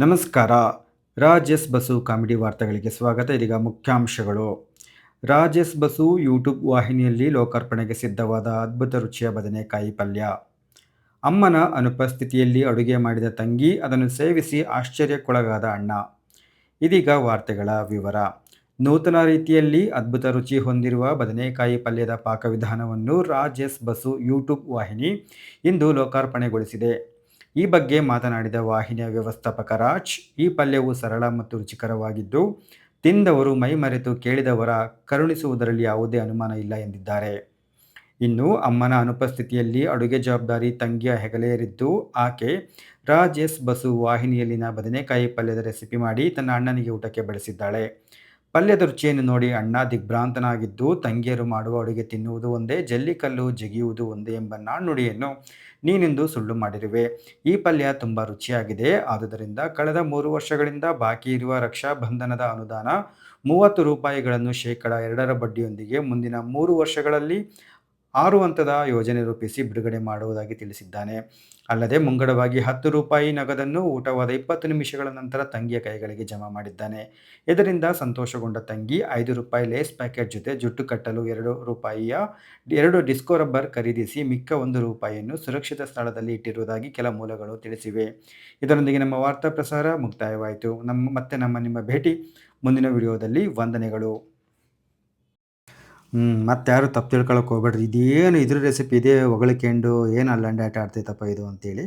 ನಮಸ್ಕಾರ. Raj S Basu comedy ವಾರ್ತೆಗಳಿಗೆ ಸ್ವಾಗತ. ಇದೀಗ ಮುಖ್ಯಾಂಶಗಳು. ರಾಜ್ ಎಸ್ ಬಸು ಯೂಟ್ಯೂಬ್ ವಾಹಿನಿಯಲ್ಲಿ ಲೋಕಾರ್ಪಣೆಗೆ ಸಿದ್ಧವಾದ ಅದ್ಭುತ ರುಚಿಯ ಬದನೆಕಾಯಿ ಪಲ್ಯ. ಅಮ್ಮನ ಅನುಪಸ್ಥಿತಿಯಲ್ಲಿ ಅಡುಗೆ ಮಾಡಿದ ತಂಗಿ, ಅದನ್ನು ಸೇವಿಸಿ ಆಶ್ಚರ್ಯಕ್ಕೊಳಗಾದ ಅಣ್ಣ. ಇದೀಗ ವಾರ್ತೆಗಳ ವಿವರ. ನೂತನ ರೀತಿಯಲ್ಲಿ ಅದ್ಭುತ ರುಚಿ ಹೊಂದಿರುವ ಬದನೆಕಾಯಿ ಪಲ್ಯದ ಪಾಕವಿಧಾನವನ್ನು ರಾಜ್ ಎಸ್ ಬಸು ಯೂಟ್ಯೂಬ್ ವಾಹಿನಿ ಇಂದು ಲೋಕಾರ್ಪಣೆಗೊಳಿಸಿದೆ. ಈ ಬಗ್ಗೆ ಮಾತನಾಡಿದ ವಾಹಿನಿಯ ವ್ಯವಸ್ಥಾಪಕ ರಾಜ್, ಈ ಪಲ್ಯವು ಸರಳ ಮತ್ತು ರುಚಿಕರವಾಗಿದ್ದು, ತಿಂದವರು ಮೈಮರೆತು ಕೇಳಿದವರ ಕರುಣಿಸುವುದರಲ್ಲಿ ಯಾವುದೇ ಅನುಮಾನ ಇಲ್ಲ ಎಂದಿದ್ದಾರೆ. ಇನ್ನು ಅಮ್ಮನ ಅನುಪಸ್ಥಿತಿಯಲ್ಲಿ ಅಡುಗೆ ಜವಾಬ್ದಾರಿ ತಂಗಿಯ ಹೆಗಲೇರಿದ್ದು, ಆಕೆ ರಾಜ್ ಎಸ್ ಬಸು ವಾಹಿನಿಯಲ್ಲಿನ ಬದನೆಕಾಯಿ ಪಲ್ಯದ ರೆಸಿಪಿ ಮಾಡಿ ತನ್ನ ಅಣ್ಣನಿಗೆ ಊಟಕ್ಕೆ ಬಡಿಸಿದ್ದಾಳೆ. ಪಲ್ಯದ ರುಚಿಯನ್ನು ನೋಡಿ ಅಣ್ಣ ದಿಗ್ಭ್ರಾಂತನಾಗಿದ್ದು, ತಂಗಿಯರು ಮಾಡುವ ಅಡುಗೆ ತಿನ್ನುವುದು ಒಂದೇ, ಜಲ್ಲಿಕಲ್ಲು ಜಗಿಯುವುದು ಒಂದೇ ಎಂಬ ನಾಣ್ಣುಡಿಯನ್ನು ನೀನೆಂದು ಸುಳ್ಳು ಮಾಡಿರುವೆ. ಈ ಪಲ್ಯ ತುಂಬ ರುಚಿಯಾಗಿದೆ. ಆದುದರಿಂದ ಕಳೆದ 3 ವರ್ಷಗಳಿಂದ ಬಾಕಿ ಇರುವ ರಕ್ಷಾಬಂಧನದ ಅನುದಾನ ₹30ಗಳನ್ನು ಶೇಕಡ 2 ಬಡ್ಡಿಯೊಂದಿಗೆ ಮುಂದಿನ 3 ವರ್ಷಗಳಲ್ಲಿ 6 ಹಂತದ ಯೋಜನೆ ರೂಪಿಸಿ ಬಿಡುಗಡೆ ಮಾಡುವುದಾಗಿ ತಿಳಿಸಿದ್ದಾನೆ. ಅಲ್ಲದೆ ಮುಂಗಡವಾಗಿ ₹10 ನಗದನ್ನು ಊಟವಾದ 20 ನಿಮಿಷಗಳ ನಂತರ ತಂಗಿಯ ಕೈಗಳಿಗೆ ಜಮಾ ಮಾಡಿದ್ದಾನೆ. ಇದರಿಂದ ಸಂತೋಷಗೊಂಡ ತಂಗಿ ₹5 ಲೇಸ್ ಪ್ಯಾಕೆಟ್ ಜೊತೆ ಜುಟ್ಟು ಕಟ್ಟಲು ₹2ಯ 2 ಡಿಸ್ಕೋ ರಬ್ಬರ್ ಖರೀದಿಸಿ ಮಿಕ್ಕ ₹1ಯನ್ನು ಸುರಕ್ಷಿತ ಸ್ಥಳದಲ್ಲಿ ಇಟ್ಟಿರುವುದಾಗಿ ಕೆಲ ಮೂಲಗಳು ತಿಳಿಸಿವೆ. ಇದರೊಂದಿಗೆ ನಮ್ಮ ವಾರ್ತಾ ಪ್ರಸಾರ ಮುಕ್ತಾಯವಾಯಿತು. ನಿಮ್ಮ ಭೇಟಿ ಮುಂದಿನ ವಿಡಿಯೋದಲ್ಲಿ. ವಂದನೆಗಳು. ಮತ್ತಾರು ತಪ್ಪು ತಿಳ್ಕೊಳಕ್ಕೆ ಹೋಗ್ಬೇಡ್ರಿ. ಇದೇನು ಇದ್ರ ರೆಸಿಪಿ ಇದೇ ಹೊಗಳಿಕೊಂಡು ಏನು ಅಲ್ಲಂಡೆ ಆಟ ಆಡ್ತೈತಪ್ಪ ಇದು ಅಂತೇಳಿ.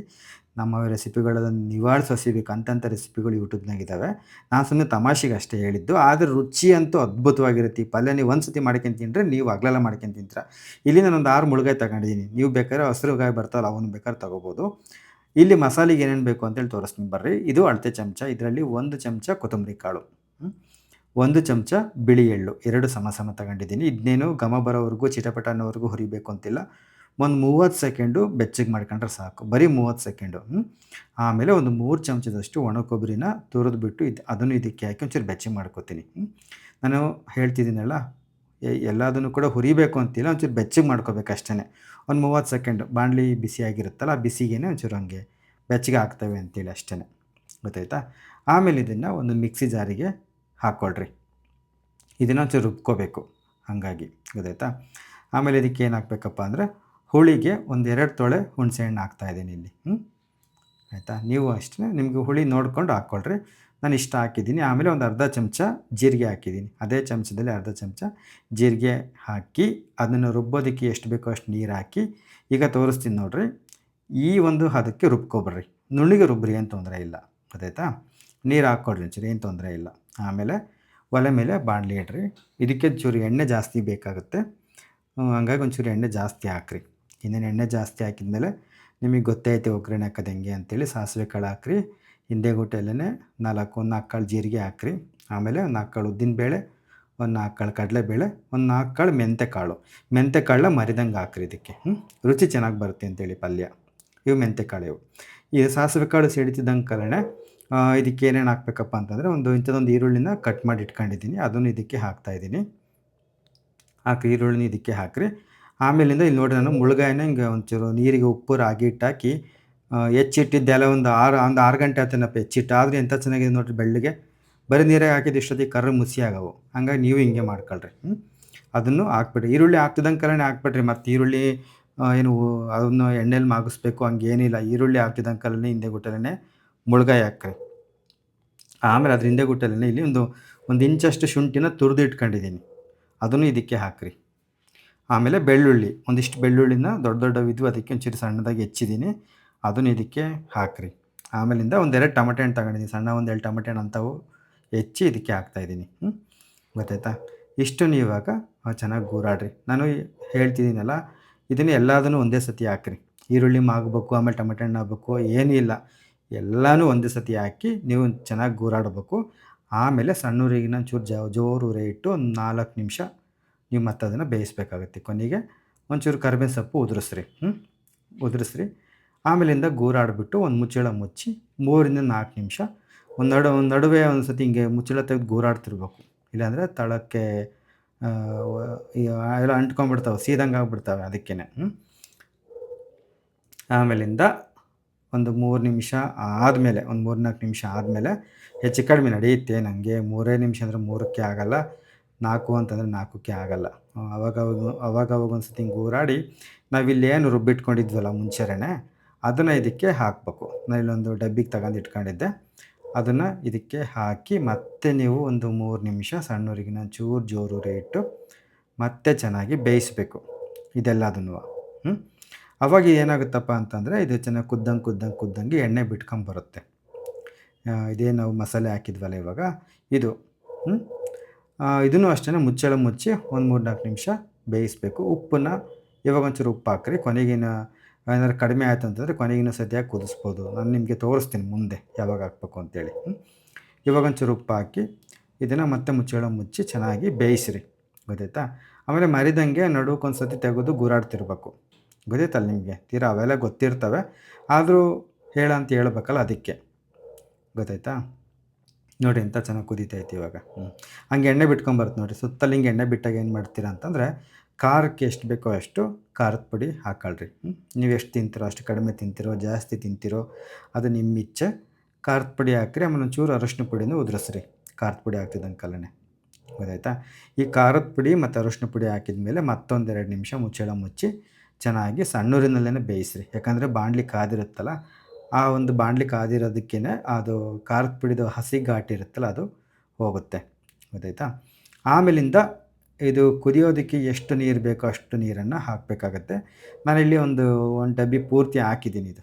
ನಮ್ಮ ರೆಸಿಪಿಗಳನ್ನು ನಿವಾಳಿಸಿ ಹಸಿಬೇಕು ಅಂತಂಥ ರೆಸಿಪಿಗಳು ಯೂಟ್ಯೂಬ್ನಾಗಿದ್ದಾವೆ. ನಾನು ಸುಮ್ಮನೆ ತಮಾಷೆಗೆ ಅಷ್ಟೇ ಹೇಳಿದ್ದು. ಆದರೆ ರುಚಿ ಅಂತೂ ಅದ್ಭುತವಾಗಿರುತ್ತೆ. ಈ ಪಲ್ಯ ನೀವು ಒಂದು ಸತಿ ಮಾಡ್ಕೊಂಡು ತಿಂದರೆ ನೀವು ಹಗಲೆಲ್ಲ ಮಾಡ್ಕೊಂಡು ತಿಂತೀರ. ಇಲ್ಲಿ ನಾನೊಂದು 6 ಮುಳುಗಾಯಿ ತಗೊಂಡಿದ್ದೀನಿ. ನೀವು ಬೇಕಾದ್ರೆ ಹಸಿರುಗಾಯಿ ಬರ್ತಾವಲ್ಲ ಅವನ್ನ ಬೇಕಾದ್ರೆ ತೊಗೋಬೋದು. ಇಲ್ಲಿ ಮಸಾಲೆಗೆ ಏನೇನು ಬೇಕು ಅಂತೇಳಿ ತೋರಿಸ್ತೀನಿ ಬರ್ರಿ. ಇದು ಅಳತೆ ಚಮಚ. ಇದರಲ್ಲಿ 1 ಚಮಚ ಕೊತ್ತಂಬರಿ ಕಾಳು, 1 ಚಮಚ ಬಿಳಿ ಎಳ್ಳು, 2 ಸಮ ತಗೊಂಡಿದ್ದೀನಿ. ಇದನ್ನೇನು ಘಮ ಬರೋವರೆಗೂ ಚಿಟಪಟ ಅನ್ನೋವರೆಗೂ ಹುರಿಬೇಕು ಅಂತಿಲ್ಲ. ಒಂದು 30 ಸೆಕೆಂಡು ಬೆಚ್ಚಗೆ ಮಾಡ್ಕೊಂಡ್ರೆ ಸಾಕು. ಬರೀ 30 ಸೆಕೆಂಡು. ಆಮೇಲೆ ಒಂದು 3 ಚಮಚದಷ್ಟು ಒಣ ಕೊಬ್ಬರಿನ ತುರಿದ್ಬಿಟ್ಟು ಅದನ್ನು ಇದಕ್ಕೆ ಹಾಕಿ ಒಂಚೂರು ಬೆಚ್ಚಗೆ ಮಾಡ್ಕೊತೀನಿ. ನಾನು ಹೇಳ್ತಿದ್ದೀನಲ್ಲ, ಎಲ್ಲದನ್ನು ಕೂಡ ಹುರಿಬೇಕು ಅಂತಿಲ್ಲ, ಒಂಚೂರು ಬೆಚ್ಚಗೆ ಮಾಡ್ಕೋಬೇಕು ಅಷ್ಟೇ. ಒಂದು 30 ಸೆಕೆಂಡು ಬಾಣಲಿ ಬಿಸಿಯಾಗಿರುತ್ತಲ್ಲ, ಆ ಬಿಸಿಗೇನೆ ಒಂಚೂರು ಹಂಗೆ ಬೆಚ್ಚಗೆ ಆಗ್ತವೆ ಅಂತೇಳಿ ಅಷ್ಟೇ. ಗೊತ್ತಾಯ್ತಾ? ಆಮೇಲೆ ಇದನ್ನು ಒಂದು ಮಿಕ್ಸಿ ಜಾರಿಗೆ ಹಾಕ್ಕೊಳ್ರಿ. ಇದನ್ನು ಒಂಚೂರು ರುಬ್ಕೋಬೇಕು. ಹಾಗಾಗಿ ಗೊತ್ತಾಯ್ತಾ? ಆಮೇಲೆ ಇದಕ್ಕೆ ಏನು ಹಾಕಬೇಕಪ್ಪ ಅಂದರೆ, ಹುಳಿಗೆ ಒಂದು 2 ತೊಳೆ ಹುಣಸೆಹಣ್ಣು ಹಾಕ್ತಾಯಿದ್ದೀನಿ ಇಲ್ಲಿ. ಆಯಿತಾ? ನೀವು ಅಷ್ಟೇ ನಿಮಗೆ ಹುಳಿ ನೋಡ್ಕೊಂಡು ಹಾಕ್ಕೊಳ್ರಿ. ನಾನು ಇಷ್ಟ ಹಾಕಿದ್ದೀನಿ. ಆಮೇಲೆ ಒಂದು ಅರ್ಧ ಚಮಚ ಜೀರಿಗೆ ಹಾಕಿದ್ದೀನಿ. ಅದೇ ಚಮಚದಲ್ಲಿ ಅರ್ಧ ಚಮಚ ಜೀರಿಗೆ ಹಾಕಿ ಅದನ್ನು ರುಬ್ಬೋದಕ್ಕೆ ಎಷ್ಟು ಬೇಕೋ ಅಷ್ಟು ನೀರು ಹಾಕಿ ಈಗ ತೋರಿಸ್ತೀನಿ ನೋಡಿರಿ. ಈ ಒಂದು ಹದಕ್ಕೆ ರುಬ್ಕೊಬರ್ರಿ. ನುಣ್ಣಗೆ ರುಬ್ಬ್ರಿ, ಏನು ತೊಂದರೆ ಇಲ್ಲ. ಗೊತ್ತಾಯ್ತಾ? ನೀರು ಹಾಕ್ಕೊಡ್ರಿ ಒಂಚೂರು, ಏನು ತೊಂದರೆ ಇಲ್ಲ. ಆಮೇಲೆ ಒಲೆ ಮೇಲೆ ಬಾಣಲಿ ಇಡ್ರಿ. ಇದಕ್ಕೆ ಚೂರು ಎಣ್ಣೆ ಜಾಸ್ತಿ ಬೇಕಾಗುತ್ತೆ. ಹಂಗಾಗಿ ಒಂಚೂರು ಎಣ್ಣೆ ಜಾಸ್ತಿ ಹಾಕ್ರಿ. ಇನ್ನೇನು ಎಣ್ಣೆ ಜಾಸ್ತಿ ಹಾಕಿದ್ಮೇಲೆ ನಿಮಗೆ ಗೊತ್ತೇ ಐತೆ ಒಗ್ಗರಣೆ ಹಾಕೋದು ಹೆಂಗೆ ಅಂತೇಳಿ. ಸಾಸಿವೆ ಕಾಳು ಹಾಕ್ರಿ. ಹಿಂದೆ ಗುಟ್ಟೆಲ್ಲೇ 4 ಕಾಳು ಜೀರಿಗೆ ಹಾಕ್ರಿ. ಆಮೇಲೆ ಒಂದು 4 ಕಾಳು ಉದ್ದಿನಬೇಳೆ, ಒಂದು 4 ಕಾಳು ಕಡಲೆಬೇಳೆ, ಒಂದು 4 ಕಾಳು ಮೆಂತ್ಯಕಾಳನ್ನ ಮರಿದಂಗೆ ಹಾಕ್ರಿ ಇದಕ್ಕೆ. ರುಚಿ ಚೆನ್ನಾಗಿ ಬರುತ್ತೆ ಅಂತೇಳಿ ಪಲ್ಯ. ಇವು ಮೆಂತ್ಯಕಾಳು ಇವು. ಈ ಸಾಸಿವೆ ಕಾಳು ಸಿಡಿತಿದ್ದಂಗೆ ಕಲಣೆ ಇದಕ್ಕೆ ಏನೇನು ಹಾಕ್ಬೇಕಪ್ಪ ಅಂತಂದರೆ, ಇಂಥದ್ದೊಂದು ಈರುಳ್ಳಿನ ಕಟ್ ಮಾಡಿ ಇಟ್ಕೊಂಡಿದ್ದೀನಿ. ಅದನ್ನು ಇದಕ್ಕೆ ಹಾಕ್ತಾಯಿದ್ದೀನಿ. ಈರುಳ್ಳಿನ ಇದಕ್ಕೆ ಹಾಕಿರಿ. ಆಮೇಲಿಂದ ಇಲ್ಲಿ ನೋಡಿ, ನಾನು ಮುಳುಗಾಯಿನ ಹಿಂಗೆ ಒಂಚೂರು ನೀರಿಗೆ ಉಪ್ಪು ರಾಗಿ ಹಿಟ್ಟು ಹಾಕಿ ಹೆಚ್ಚಿಟ್ಟಿದ್ದೆಲ್ಲ ಒಂದು 6 ಗಂಟೆ ಆಯ್ತೇನಪ್ಪ ಹೆಚ್ಚಿಟ್ಟು. ಆದರೆ ಎಂಥ ಚೆನ್ನಾಗಿದೆ ನೋಡಿರಿ ಬೆಳ್ಳಗೆ. ಬರೀ ನೀರಾಗೆ ಹಾಕಿದ್ದು ಇಷ್ಟೊತ್ತಿಗೆ ಕರ್ರ ಮುಸಿ ಆಗವು. ಹಂಗಾಗಿ ನೀವು ಹಿಂಗೆ ಮಾಡ್ಕೊಳ್ರಿ. ಅದನ್ನು ಹಾಕ್ಬಿಡ್ರಿ. ಈರುಳ್ಳಿ ಹಾಕ್ತಿದ್ದಂಗೆ ಕಲನೆ ಹಾಕ್ಬಿಡ್ರಿ. ಮತ್ತು ಈರುಳ್ಳಿ ಏನು ಅದನ್ನು ಎಣ್ಣೆಲಿ ಮಾಗಿಸ್ಬೇಕು ಹಂಗೇನಿಲ್ಲ. ಈರುಳ್ಳಿ ಹಾಕ್ತಿದ್ದಂಗೆ ಕಲನೆ ಹಿಂದೆ ಗುಟ್ಟಲೇ ಮುಳುಗಾಯಿ ಹಾಕ್ರಿ. ಆಮೇಲೆ ಅದ್ರ ಹಿಂದೆ ಗುಟ್ಟಲೇ ಇಲ್ಲಿ ಒಂದು ಇಂಚಷ್ಟು ಶುಂಠಿನ ತುರಿದು ಇಟ್ಕೊಂಡಿದ್ದೀನಿ. ಅದನ್ನು ಇದಕ್ಕೆ ಹಾಕ್ರಿ. ಆಮೇಲೆ ಬೆಳ್ಳುಳ್ಳಿ, ಒಂದಿಷ್ಟು ಬೆಳ್ಳುಳ್ಳಿನ ದೊಡ್ಡವಿದ್ವು ಅದಕ್ಕೆ ಒಂಚೂರು ಸಣ್ಣದಾಗಿ ಹೆಚ್ಚಿದ್ದೀನಿ. ಅದನ್ನು ಇದಕ್ಕೆ ಹಾಕ್ರಿ. ಆಮೇಲಿಂದ ಒಂದು 2 ಟೊಮೆಟೊ ಹಣ್ಣು ತಗೊಂಡಿದ್ದೀನಿ. ಸಣ್ಣ ಒಂದು 2 ಟೊಮೆಟೊ ಹಣ್ಣು ಅಂಥವು ಹೆಚ್ಚಿ ಇದಕ್ಕೆ ಹಾಕ್ತಾಯಿದ್ದೀನಿ. ಗೊತ್ತಾಯ್ತಾ? ಇಷ್ಟನ್ನು ಇವಾಗ ಚೆನ್ನಾಗಿ ಗೂರಾಡ್ರಿ. ನಾನು ಹೇಳ್ತಿದ್ದೀನಲ್ಲ, ಇದನ್ನು ಎಲ್ಲದನ್ನು ಒಂದೇ ಸತಿ ಹಾಕ್ರಿ. ಈರುಳ್ಳಿ ಮಾಗಬೇಕು, ಆಮೇಲೆ ಟೊಮೆಟೊ ಹಣ್ಣು ಹಾಕ್ಬೇಕು, ಏನೂ ಇಲ್ಲ. ಎಲ್ಲನೂ ಒಂದೇ ಸತಿ ಹಾಕಿ ನೀವು ಚೆನ್ನಾಗಿ ಗೂರಾಡಬೇಕು. ಆಮೇಲೆ ಸಣ್ಣ ಉರಿಗಿನ ಒಂಚೂರು ಜೋರು ಉರಿ ಇಟ್ಟು ಒಂದು 4 ನಿಮಿಷ ನೀವು ಮತ್ತೆ ಅದನ್ನು ಬೇಯಿಸಬೇಕಾಗುತ್ತೆ. ಕೊನೆಗೆ ಒಂಚೂರು ಕರಿಬೇವಿನ ಸೊಪ್ಪು ಉದುರಿಸ್ರಿ. ಆಮೇಲಿಂದ ಗೂರಾಡಿಬಿಟ್ಟು ಒಂದು ಮುಚ್ಚಳ ಮುಚ್ಚಿ 3ರಿಂದ 4 ನಿಮಿಷ ನಡುವೆ ಒಂದು ಸತಿ ಹಿಂಗೆ ಮುಚ್ಚಳ ತೆಗೆದು ಗೂರಾಡ್ತಿರ್ಬೇಕು. ಇಲ್ಲಾಂದರೆ ತಳಕ್ಕೆ ಎಲ್ಲ ಅಂಟ್ಕೊಂಡ್ಬಿಡ್ತಾವೆ, ಸೀದಂಗೆ ಆಗ್ಬಿಡ್ತವೆ ಅದಕ್ಕೇ. ಆಮೇಲಿಂದ ಒಂದು 3 ನಿಮಿಷ ಆದಮೇಲೆ, ಒಂದು 3, 4 ನಿಮಿಷ ಆದಮೇಲೆ ಹೆಚ್ಚು ಕಡಿಮೆ ನಡೆಯುತ್ತೆ. ನನಗೆ 3 ನಿಮಿಷ ಅಂದರೆ 3ಕ್ಕೆ ಆಗಲ್ಲ, 4 ಅಂತಂದರೆ 4ಕ್ಕೆ ಆಗಲ್ಲ. ಅವಾಗವಾಗ ಒಂದು ಸತಿ ಹಿಂಗೆ ಊರಾಡಿ ನಾವಿಲ್ಲೇನು ರುಬ್ಬಿಟ್ಕೊಂಡಿದ್ವಲ್ಲ ಮುಂಚೆನೇ, ಅದನ್ನು ಇದಕ್ಕೆ ಹಾಕಬೇಕು. ನಾನು ಇಲ್ಲೊಂದು ಡಬ್ಬಿಗೆ ತಗೊಂಡು ಇಟ್ಕೊಂಡಿದ್ದೆ. ಅದನ್ನು ಇದಕ್ಕೆ ಹಾಕಿ ಮತ್ತೆ ನೀವು ಒಂದು 3 ನಿಮಿಷ ಸಣ್ಣ ಉರಿಗಿನ ಚೂರು ಜೋರುರಿ ಇಟ್ಟು ಮತ್ತೆ ಚೆನ್ನಾಗಿ ಬೇಯಿಸಬೇಕು ಇದೆಲ್ಲದನ್ನು. ಅವಾಗ ಏನಾಗುತ್ತಪ್ಪ ಅಂತಂದರೆ ಇದು ಚೆನ್ನಾಗಿ ಕುದ್ದಂಗೆ ಎಣ್ಣೆ ಬಿಟ್ಕೊಂಬರುತ್ತೆ. ಇದೇನು ನಾವು ಮಸಾಲೆ ಹಾಕಿದ್ವಲ್ಲ ಇವಾಗ ಇದು. ಇದನ್ನು ಅಷ್ಟೇ ಮುಚ್ಚಳ ಮುಚ್ಚಿ ಒಂದು 3-4 ನಿಮಿಷ ಬೇಯಿಸಬೇಕು. ಉಪ್ಪನ್ನು ಇವಾಗ ಒಂಚೂರು ಉಪ್ಪು ಹಾಕ್ರಿ. ಕೊನೆಗಿನ ಏನಾದ್ರು ಕಡಿಮೆ ಆಯಿತು ಅಂತಂದರೆ ಕೊನೆಗಿನ ಸತಿಯಾಗಿ ಕುದಿಸ್ಬೋದು. ನಾನು ನಿಮಗೆ ತೋರಿಸ್ತೀನಿ ಮುಂದೆ ಯಾವಾಗ ಹಾಕ್ಬೇಕು ಅಂತೇಳಿ. ಇವಾಗ ಒಂಚೂರು ಉಪ್ಪು ಹಾಕಿ ಇದನ್ನು ಮತ್ತೆ ಮುಚ್ಚಳ ಮುಚ್ಚಿ ಚೆನ್ನಾಗಿ ಬೇಯಿಸಿರಿ, ಗೊತ್ತಾಯ್ತಾ? ಆಮೇಲೆ ಮರಿದಂಗೆ ನಡುಕೊಂದು ಸತಿ ತೆಗೆದು ಗೂರಾಡ್ತಿರ್ಬೇಕು, ಗೊತ್ತಾಯ್ತಲ್ಲ ನಿಮಗೆ? ತೀರಾ ಅವೆಲ್ಲ ಗೊತ್ತಿರ್ತವೆ, ಆದರೂ ಅಂತ ಹೇಳ್ಬೇಕಲ್ಲ ಅದಕ್ಕೆ, ಗೊತ್ತಾಯ್ತಾ? ನೋಡಿ ಎಂಥ ಚೆನ್ನಾಗಿ ಕುದೀತೈತೆ ಇವಾಗ. ಹಂಗೆ ಎಣ್ಣೆ ಬಿಟ್ಕೊಂಬರುತ್ತೆ ನೋಡಿ. ಸುತ್ತಲ್ಲಿ ಹಿಂಗೆ ಎಣ್ಣೆ ಬಿಟ್ಟಾಗ ಏನು ಮಾಡ್ತೀರಾ ಅಂತಂದರೆ ಖಾರಕ್ಕೆ ಎಷ್ಟು ಬೇಕೋ ಅಷ್ಟು ಖಾರದ ಪುಡಿ ಹಾಕ್ಕೊಳ್ರಿ. ನೀವು ಎಷ್ಟು ತಿಂತೀರೋ ಅಷ್ಟು, ಕಡಿಮೆ ತಿಂತೀರೋ ಜಾಸ್ತಿ ತಿಂತೀರೋ ಅದು ನಿಮ್ಮ ಇಚ್ಛೆ. ಖಾರದ ಪುಡಿ ಹಾಕ್ರಿ. ಆಮೇಲೆ ಒಂಚೂರು ಅರಶಿನ ಪುಡಿನೂ ಉದುರಿಸ್ರಿ ಖಾರದ ಪುಡಿ ಹಾಕ್ತಿದ್ದಂಗೆ, ಗೊತ್ತಾಯ್ತಾ? ಈ ಖಾರದ ಪುಡಿ ಮತ್ತು ಅರಶಿನ ಪುಡಿ ಹಾಕಿದ ಮೇಲೆ ಮತ್ತೊಂದು 2 ನಿಮಿಷ ಮುಚ್ಚಳ ಮುಚ್ಚಿ ಚೆನ್ನಾಗಿ ಸಣ್ಣೂರಿನಲ್ಲೇ ಬೇಯಿಸ್ರಿ. ಯಾಕಂದರೆ ಬಾಣಲಿ ಕಾದಿರುತ್ತಲ್ಲ, ಆ ಒಂದು ಬಾಣಲಿ ಕಾದಿರೋದಕ್ಕೇ ಅದು ಖಾರದ ಪುಡಿದು ಹಸಿ ಘಾಟ್ ಇರುತ್ತಲ್ಲ ಅದು ಹೋಗುತ್ತೆ, ಗೊತ್ತಾಯ್ತಾ? ಆಮೇಲಿಂದ ಇದು ಕುದಿಯೋದಕ್ಕೆ ಎಷ್ಟು ನೀರು ಬೇಕೋ ಅಷ್ಟು ನೀರನ್ನು ಹಾಕಬೇಕಾಗತ್ತೆ. ನಾನಿಲ್ಲಿ ಒಂದು ಡಬ್ಬಿ ಪೂರ್ತಿ ಹಾಕಿದ್ದೀನಿ. ಇದು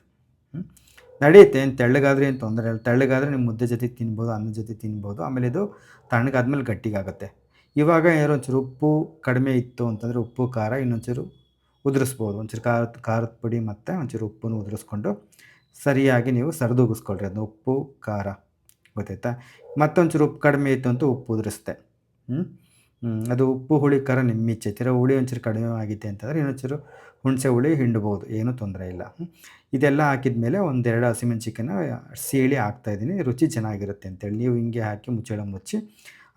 ನಡೆಯುತ್ತೆ, ಏನು ತೆಳ್ಳಗಾದರೆ ಏನು ತೊಂದರೆ ಇಲ್ಲ. ತೆಳ್ಳಗಾದರೆ ನೀವು ಮುದ್ದೆ ಜೊತೆ ತಿನ್ಬೋದು, ಅನ್ನದ ಜೊತೆ ತಿನ್ಬೋದು. ಆಮೇಲೆ ಇದು ತಣ್ಣಗಾದ್ಮೇಲೆ ಗಟ್ಟಿಗಾಗುತ್ತೆ. ಇವಾಗ ಏನಾದ್ರು ಒಂಚೂರು ಉಪ್ಪು ಕಡಿಮೆ ಇತ್ತು ಅಂತಂದರೆ ಉಪ್ಪು ಖಾರ ಇನ್ನೊಂಚೂರು ಉದುರಿಸ್ಬೋದು. ಒಂಚೂರು ಖಾರದ ಪುಡಿ ಮತ್ತು ಒಂಚೂರು ಉಪ್ಪನ್ನು ಉದುರಿಸ್ಕೊಂಡು ಸರಿಯಾಗಿ ನೀವು ಸರಿದೂಗಿಸ್ಕೊಳ್ರಿ ಅದನ್ನ, ಉಪ್ಪು ಖಾರ, ಗೊತ್ತಾಯ್ತಾ? ಮತ್ತೊಂಚೂರು ಉಪ್ಪು ಕಡಿಮೆ ಇತ್ತು ಅಂತ ಉಪ್ಪು ಉದುರಿಸ್ದೆ. ಅದು ಉಪ್ಪು ಹುಳಿ ಖಾರ ನಿಮ್ಮ ಇಚ್ಛೆ. ಹುಳಿ ಒಂಚೂರು ಕಡಿಮೆ ಆಗಿತ್ತೆ ಅಂತಂದರೆ ಇನ್ನೊಂಚೂರು ಹುಣಸೆ ಹುಳಿ ಹಿಂಡ್ಬೋದು, ಏನೂ ತೊಂದರೆ ಇಲ್ಲ. ಇದೆಲ್ಲ ಹಾಕಿದ ಮೇಲೆ 1-2 ಹಸಿಮೆಣ್ಸಿಕಾಯಿನ ಸೀಳಿ ಹಾಕ್ತಾಯಿದ್ದೀನಿ, ರುಚಿ ಚೆನ್ನಾಗಿರುತ್ತೆ ಅಂತೇಳಿ. ನೀವು ಹಿಂಗೆ ಹಾಕಿ ಮುಚ್ಚಳ ಮುಚ್ಚಿ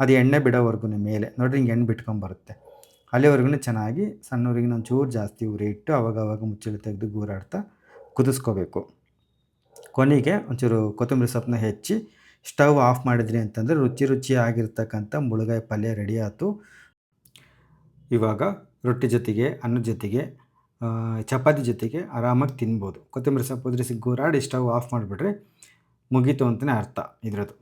ಅದು ಎಣ್ಣೆ ಬಿಡೋವರೆಗೂ ಮೇಲೆ ನೋಡಿರಿ, ಹಿಂಗೆ ಎಣ್ಣೆ ಬಿಟ್ಕೊಂಬರುತ್ತೆ ಅಲ್ಲಿವರೆಗೂ ಚೆನ್ನಾಗಿ ಸಣ್ಣ ಊರಿಗೆ ಒಂಚೂರು ಜಾಸ್ತಿ ಉರಿ ಇಟ್ಟು ಅವಾಗವಾಗ ಮುಚ್ಚಳ ತೆಗೆದು ಗೂರಾಡ್ತಾ ಕುದಿಸ್ಕೋಬೇಕು. ಕೊನೆಗೆ ಒಂಚೂರು ಕೊತ್ತಂಬರಿ ಸೊಪ್ಪನ್ನ ಹೆಚ್ಚಿ ಸ್ಟವ್ ಆಫ್ ಮಾಡಿದ್ರಿ ಅಂತಂದರೆ ರುಚಿಯಾಗಿರ್ತಕ್ಕಂಥ ಮುಳುಗಾಯಿ ಪಲ್ಯ ರೆಡಿ ಆಯ್ತು. ಇವಾಗ ರೊಟ್ಟಿ ಜೊತೆಗೆ, ಅನ್ನದ ಜೊತೆಗೆ, ಚಪಾತಿ ಜೊತೆಗೆ ಆರಾಮಾಗಿ ತಿನ್ಬೋದು. ಕೊತ್ತಂಬರಿ ಸೊಪ್ಪು ಉದುರಿಸಿ ಗೂರಾಡಿ ಸ್ಟವ್ ಆಫ್ ಮಾಡಿಬಿಡ್ರಿ, ಮುಗೀತು ಅಂತಲೇ ಅರ್ಥ ಇದ್ರದ್ದು.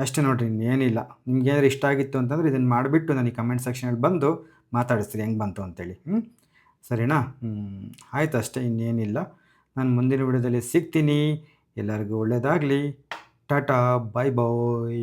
ಅಷ್ಟೇ ನೋಡಿರಿ, ಇನ್ನೇನಿಲ್ಲ. ನಿಮ್ಗೇನಾದ್ರು ಇಷ್ಟ ಆಗಿತ್ತು ಅಂತಂದರೆ ಇದನ್ನು ಮಾಡಿಬಿಟ್ಟು ನನಗೆ ಕಮೆಂಟ್ ಸೆಕ್ಷನಲ್ಲಿ ಬಂದು ಮಾತಾಡಿಸ್ರಿ ಹೆಂಗೆ ಬಂತು ಅಂತೇಳಿ. ಸರಿನಾ? ಆಯಿತು, ಅಷ್ಟೇ, ಇನ್ನೇನಿಲ್ಲ. ನಾನು ಮುಂದಿನ ವಿಡಿಯೋದಲ್ಲಿ ಸಿಗ್ತೀನಿ. ಎಲ್ಲರಿಗೂ ಒಳ್ಳೆಯದಾಗಲಿ. ಟಾಟಾ, ಬಾಯ್ ಬಾಯ್.